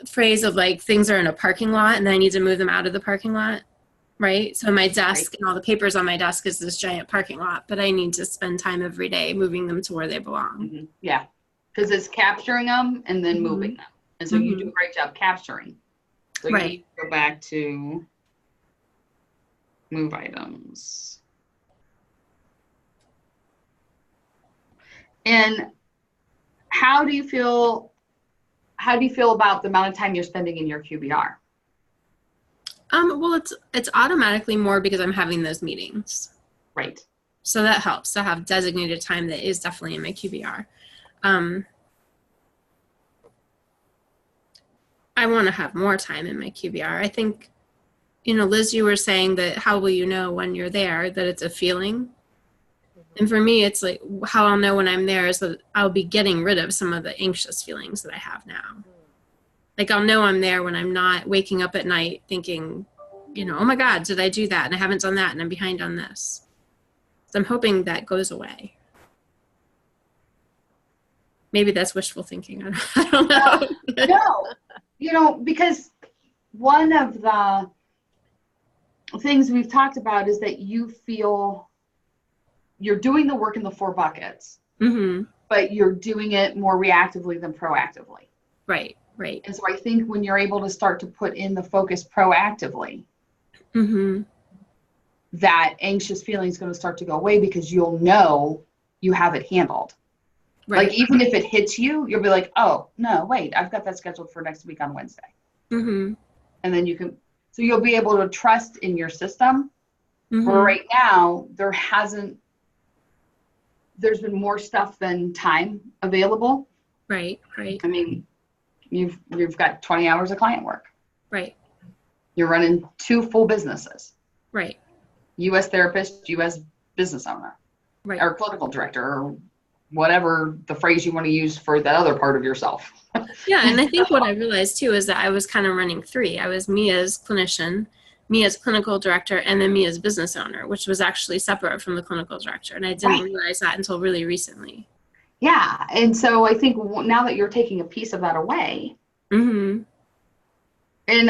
phrase of like things are in a parking lot and then I need to move them out of the parking lot, right? So my desk and all the papers on my desk is this giant parking lot, but I need to spend time every day moving them to where they belong. Yeah, because it's capturing them and then moving them. And so you do a great job capturing. So you need to go back to move items. And How do you feel about the amount of time you're spending in your QBR? Well, it's automatically more because I'm having those meetings. Right. So that helps to have designated time that is definitely in my QBR. I want to have more time in my QBR. I think, Liz, you were saying that how will you know when you're there, that it's a feeling? And for me, it's like how I'll know when I'm there is that I'll be getting rid of some of the anxious feelings that I have now. Like I'll know I'm there when I'm not waking up at night thinking, oh my God, did I do that? And I haven't done that and I'm behind on this. So I'm hoping that goes away. Maybe that's wishful thinking. I don't know. No, because one of the things we've talked about is that you feel you're doing the work in the 4 buckets, but you're doing it more reactively than proactively. Right. And so I think when you're able to start to put in the focus proactively, that anxious feeling is going to start to go away because you'll know you have it handled. Right. Like even if it hits you, you'll be like, oh, no, wait, I've got that scheduled for next week on Wednesday. And then you'll be able to trust in your system. Where right now, there's been more stuff than time available. Right. I mean, you've got 20 hours of client work. Right. You're running 2 full businesses. Right. U.S. therapist, U.S. business owner. Right. Or clinical director, or whatever the phrase you want to use for that other part of yourself. Yeah, and I think what I realized too is that I was kind of running 3. I was me as clinician, me as clinical director, and then me as business owner, which was actually separate from the clinical director. And I didn't realize that until really recently. Yeah, and so I think now that you're taking a piece of that away, and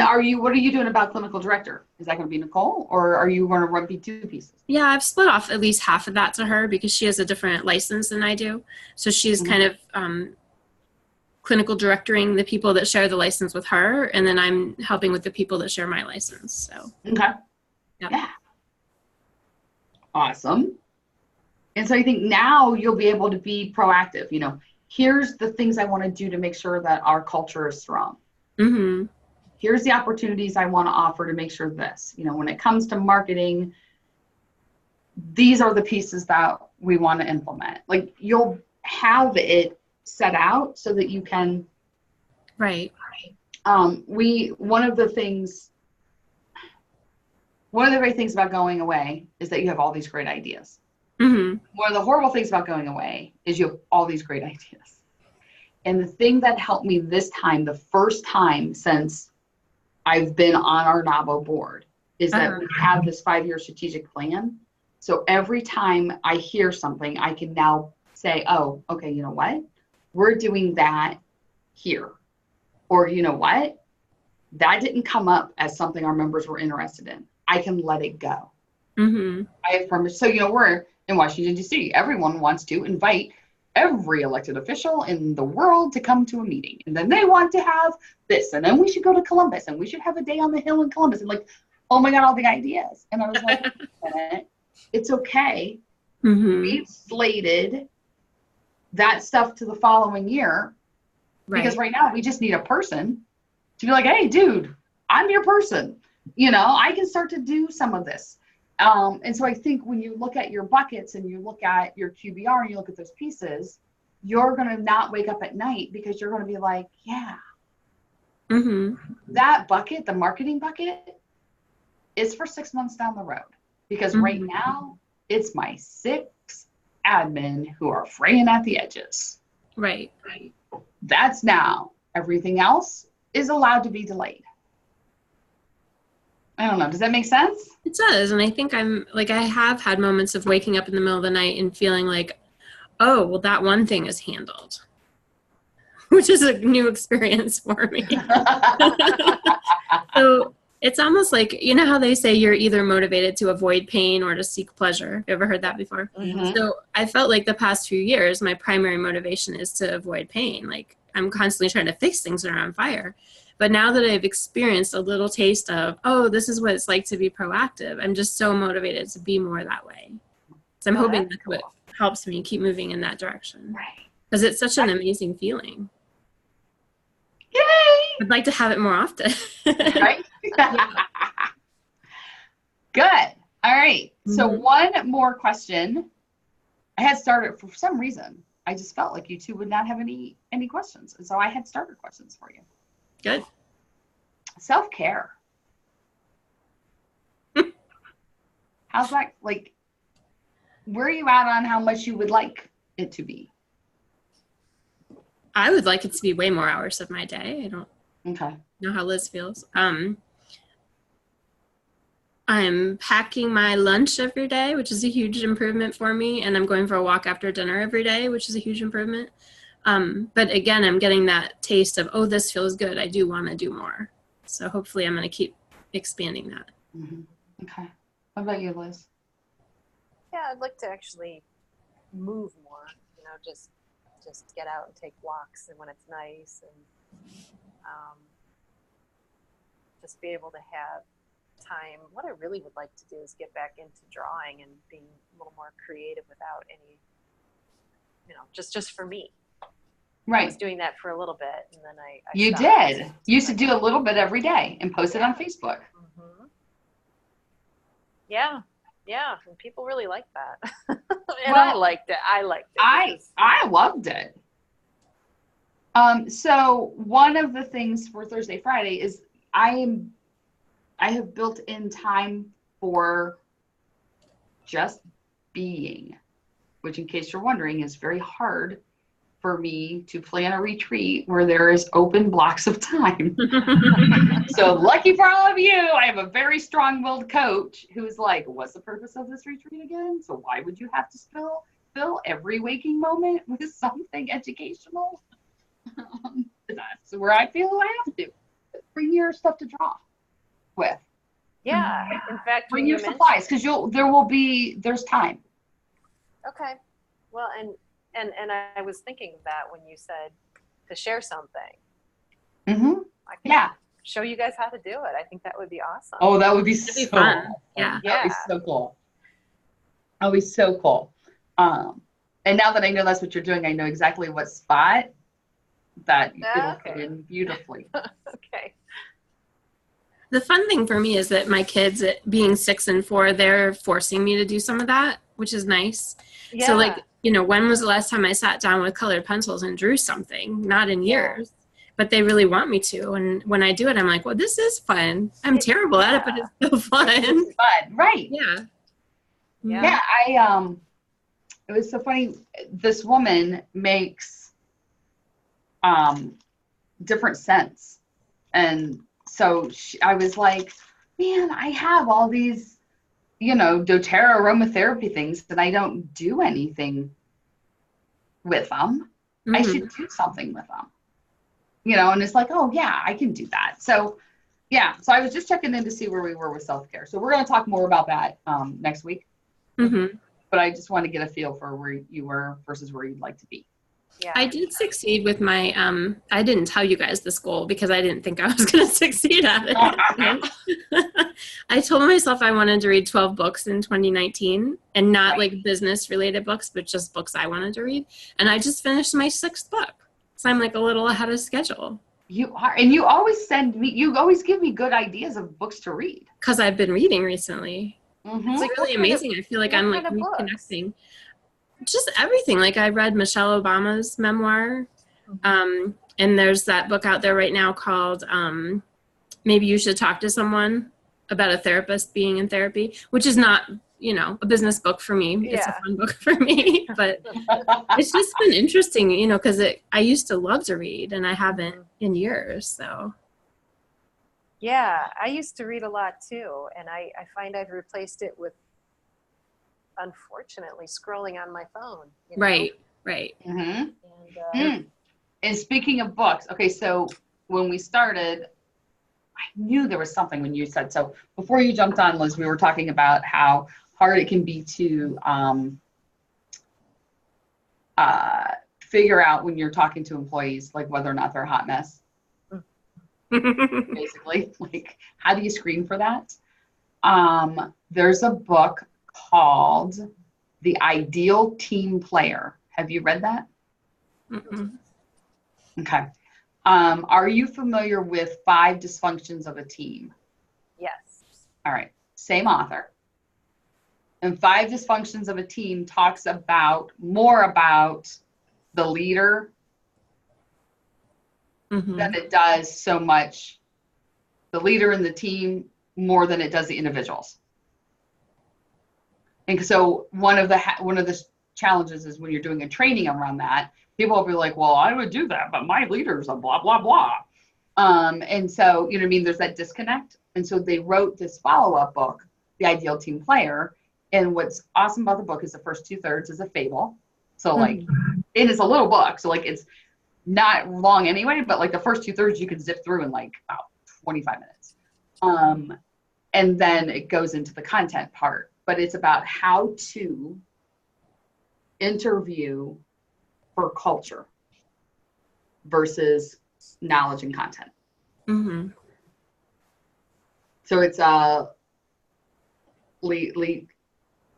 what are you doing about clinical director? Is that going to be Nicole, or are you going to be 2 pieces? Yeah, I've split off at least half of that to her because she has a different license than I do. So she's kind of clinical directoring the people that share the license with her, and then I'm helping with the people that share my license. So okay, yeah, awesome. And so I think now you'll be able to be proactive. Here's the things I want to do to make sure that our culture is strong. Here's the opportunities I want to offer to make sure this, when it comes to marketing, these are the pieces that we want to implement. Like you'll have it set out so that you can. Right. One of the great things about going away is that you have all these great ideas. One of the horrible things about going away is you have all these great ideas. And the thing that helped me this time, the first time since I've been on our NABO board, is that we have this 5-year strategic plan. So every time I hear something, I can now say, oh, okay, you know what? We're doing that here. Or you know what? That didn't come up as something our members were interested in. I can let it go. I have permission. So, we're in Washington, D.C. Everyone wants to invite every elected official in the world to come to a meeting. And then they want to have this. And then we should go to Columbus. And we should have a day on the Hill in Columbus. And oh my God, all the ideas. And I was like, wait a minute. It's okay. We've slated that stuff to the following year. Because right now we just need a person to be like, hey, dude, I'm your person. I can start to do some of this. And so I think when you look at your buckets and you look at your QBR and you look at those pieces, you're going to not wake up at night because you're going to be like, yeah, that bucket, the marketing bucket, is for 6 months down the road. Because right now it's my 6 admin who are fraying at the edges. Right. That's now. Everything else is allowed to be delayed. I don't know. Does that make sense? It does. And I think I have had moments of waking up in the middle of the night and feeling like, oh, well, that one thing is handled, which is a new experience for me. So it's almost like, how they say you're either motivated to avoid pain or to seek pleasure. Have you ever heard that before? So I felt like the past few years, my primary motivation is to avoid pain. Like I'm constantly trying to fix things that are on fire. But now that I've experienced a little taste of, oh, this is what it's like to be proactive, I'm just so motivated to be more that way. So I'm hoping that's what helps me keep moving in that direction. Right. Because it's such an amazing feeling. Yay! I'd like to have it more often. Right? Good. All right. So one more question. I had started for some reason. I just felt like you two would not have any questions. And so I had started questions for you. Good. Self-care. How's that, like, where are you at on how much you would like it to be? I would like it to be way more hours of my day. I don't Okay. know how Liz feels. I'm packing my lunch every day, which is a huge improvement for me. And I'm going for a walk after dinner every day, which is a huge improvement. But again, I'm getting that taste of, oh, this feels good. I do want to do more. So hopefully I'm going to keep expanding that. Okay. What about you, Liz? Yeah, I'd like to actually move more, you know, just get out and take walks and when it's nice, and just be able to have time. What I really would like to do is get back into drawing and being a little more creative without any, you know, just for me. Right. I was doing that for a little bit, and then I you stopped. did. You used to do a little bit every day and post it on Facebook. Yeah, and people really like that. And Well, I liked it. I loved it. So one of the things for Thursday, Friday is I have built in time for just being, which, in case you're wondering, is very hard for me to plan a retreat where there is open blocks of time. So lucky for all of you, I have a very strong-willed coach who's like, what's the purpose of this retreat again? So why would you have to fill every waking moment with something educational? That's where I feel I have to. Bring your stuff to draw with. Yeah. In fact, bring your supplies, because there's time. Okay. Well, and I was thinking of that when you said to share something. I can show you guys how to do it. I think that would be awesome. Oh, that would be so fun. Awesome. Yeah. That would be so cool. That would be so cool. And now that I know that's what you're doing, I know exactly what spot that it'll fit in beautifully. Okay. The fun thing for me is that my kids, being 6 and 4, they're forcing me to do some of that, which is nice. Yeah. So, like, you know, when was the last time I sat down with colored pencils and drew something? Not in years. But they really want me to. And when I do it, I'm like, well, this is fun. I'm terrible at it, but it's so fun. It's fun. Right. Yeah. It was so funny. This woman makes different scents. And so I was like, man, I have all these, you know, doTERRA aromatherapy things, and I don't do anything with them. I should do something with them. You know, and it's like, oh yeah, I can do that. So yeah, so I was just checking in to see where we were with self-care. So we're going to talk more about that next week. But I just want to get a feel for where you were versus where you'd like to be. Yeah. I did succeed with my, I didn't tell you guys this goal because I didn't think I was going to succeed at it. I told myself I wanted to read 12 books in 2019, and not like business related books, but just books I wanted to read. And I just finished my 6th book. So I'm like a little ahead of schedule. You are, and you always give me good ideas of books to read. Because I've been reading recently. It's like really amazing. I feel like I'm like reconnecting. Just everything. Like I read Michelle Obama's memoir. And there's that book out there right now called Maybe You Should Talk to Someone, about a therapist being in therapy, which is not, you know, a business book for me. It's a fun book for me, but it's just been interesting, you know, because I used to love to read and I haven't in years. So yeah, I used to read a lot too, and I find I've replaced it with, unfortunately, scrolling on my phone. You know? Right. And speaking of books, okay, so when we started, I knew there was something when you said, so before you jumped on, Liz, we were talking about how hard it can be to figure out when you're talking to employees, like whether or not they're a hot mess. Basically, like, how do you screen for that? There's a book called The Ideal Team Player. Have you read that? Okay. Are you familiar with 5 dysfunctions of a team? Yes. All right. Same author. And 5 dysfunctions of a team talks more about the leader than it does so much the leader in the team more than it does the individuals. And so one of the challenges is when you're doing a training around that, people will be like, well, I would do that, but my leader's a blah, blah, blah. And so, you know what I mean? There's that disconnect. And so they wrote this follow-up book, The Ideal Team Player. And what's awesome about the book is the first 2/3 is a fable. So like, it is a little book. So like, it's not long anyway, but like the first 2/3 you can zip through in like about 25 minutes. And then it goes into the content part, but it's about how to interview for culture versus knowledge and content. So it's Leone,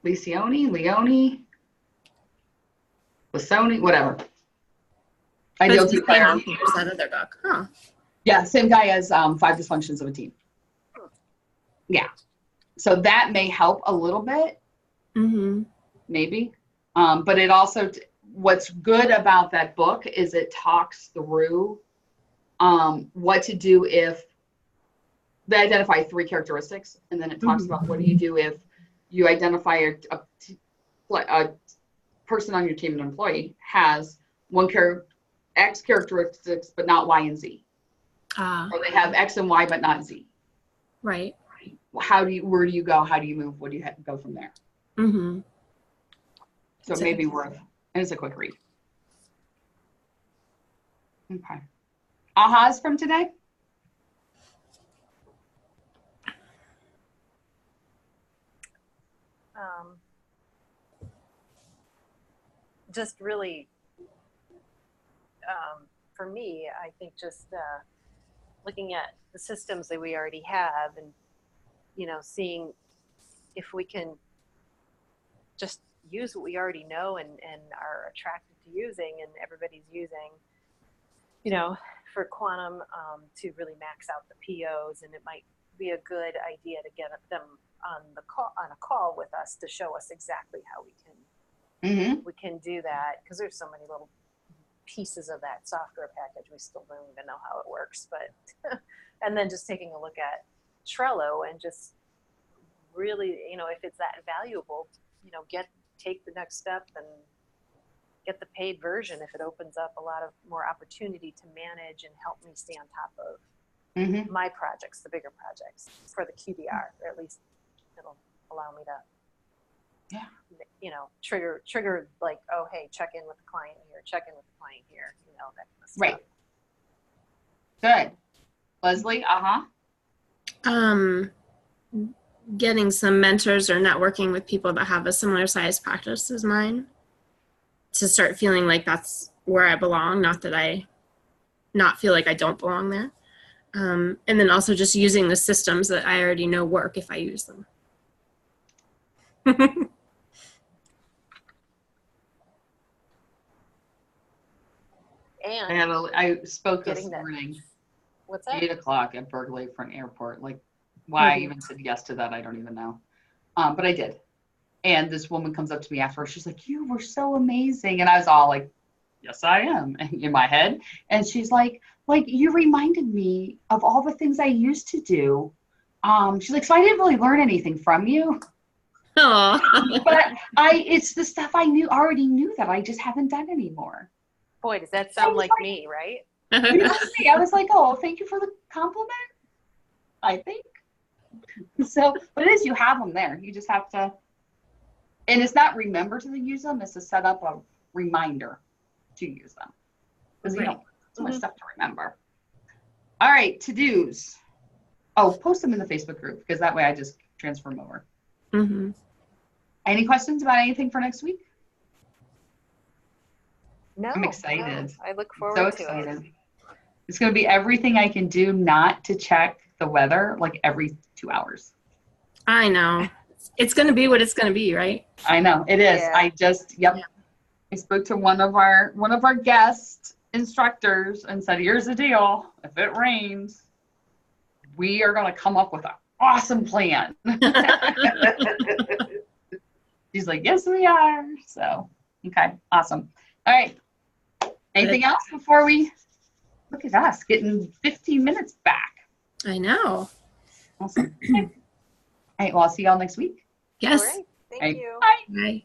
Lasoni, whatever. Ideal Team Player. That other book, huh? Yeah, same guy as 5 Dysfunctions of a Team. Yeah. So that may help a little bit, maybe. But it also, what's good about that book is it talks through what to do if they identify 3 characteristics, and then it talks about what do you do if you identify a person on your team, an employee, has X characteristics, but not Y and Z. Or they have X and Y, but not Z. Right. Where do you go? How do you move? What do you go from there? So it may be worth, and it's a quick read. Okay. Ahas from today? Just really, for me, I think just looking at the systems that we already have and, you know, seeing if we can just use what we already know and are attracted to using and everybody's using, you know, for quantum to really max out the POs. And it might be a good idea to get them on a call with us to show us exactly how we can do that, because there's so many little pieces of that software package we still don't even know how it works. But and then just taking a look at Trello and just really, you know, if it's that valuable, you know, take the next step and get the paid version if it opens up a lot of more opportunity to manage and help me stay on top of my projects, the bigger projects for the QBR, or at least it'll allow me to, you know, trigger like, oh, hey, check in with the client here, you know, that kind of stuff. Right. Good. Leslie, Getting some mentors or networking with people that have a similar size practice as mine to start feeling like that's where I belong, not that I not feel like I don't belong there. And then also just using the systems that I already know work if I use them. And I spoke this morning. What's that? 8 o'clock at Berkeley Front Airport. Like, why I even said yes to that, I don't even know. But I did. And this woman comes up to me afterwards. She's like, "You were so amazing." And I was all like, "Yes, I am," in my head. And she's like, "You reminded me of all the things I used to do." She's like, "So I didn't really learn anything from you." But it's the stuff I already knew that I just haven't done anymore. Boy, does that sound like me, right? I was like, "Oh, thank you for the compliment." I think so, but it is, you have them there. You just have to, and it's not remember to use them, it's to set up a reminder to use them, because you don't, so much stuff to remember. All right, to-dos. Oh, post them in the Facebook group, because that way I just transfer them over. Any questions about anything for next week? No, I'm excited. No, I look forward to it. It's going to be everything I can do not to check the weather like every 2 hours. I know. It's going to be what it's going to be, right? I know. It is. Yeah. I just, I spoke to one of our guest instructors and said, here's the deal. If it rains, we are going to come up with an awesome plan. She's like, yes, we are. So, okay, awesome. All right. Anything else before we look at us getting 15 minutes back? I know. Awesome. Okay. All right. Well, I'll see y'all next week. Yes. All right. Thank All right. you. Bye. Bye.